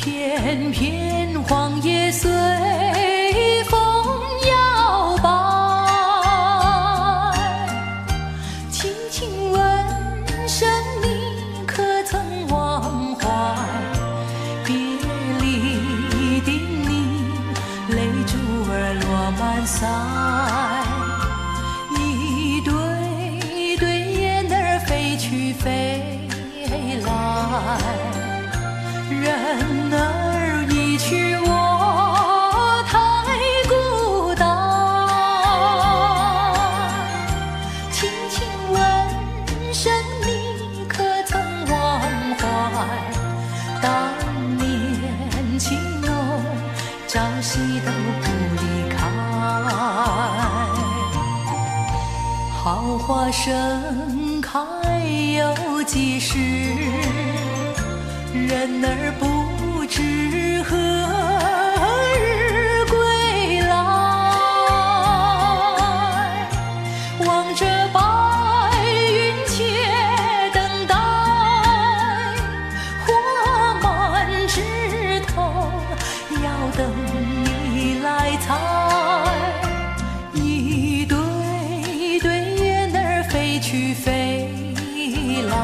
片片黄叶随风摇摆，轻轻问声你可曾忘怀？别离的你，泪珠儿落满腮，一对对雁儿飞去飞来。人儿已去，我太孤单。轻轻问声你可曾忘怀？当年情浓，朝夕都不离开。好花盛开有几时？人儿不知何日归来，望着白云且等待，花满枝头，要等你来采。一对对雁儿飞去飞来，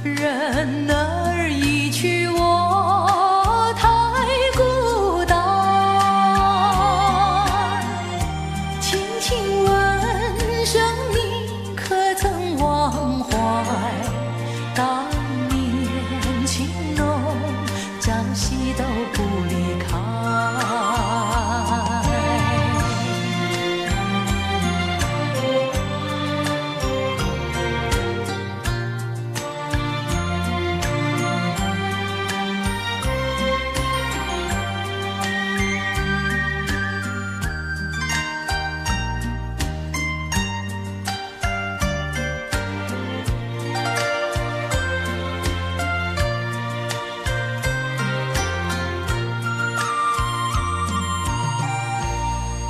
人儿已去，我太孤单。轻轻问声你可曾忘怀？当年情浓，朝夕都不离开。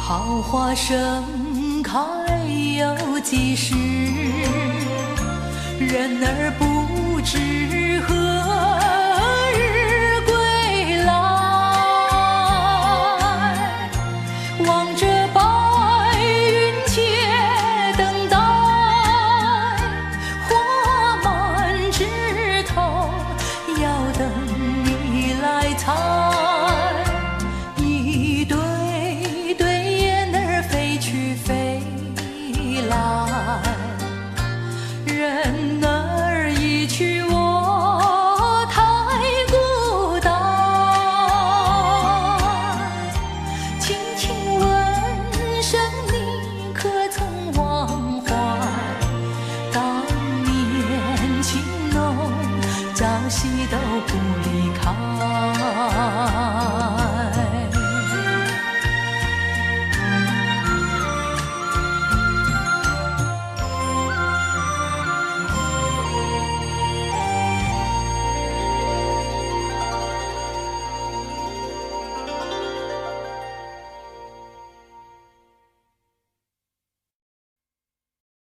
好花盛开有几时？人儿不知何日归来，望着白云且等待，花满枝头，要等你来采。一对人儿已去，我太孤单。轻轻问声你可曾忘怀？当年情浓，朝夕都不离开。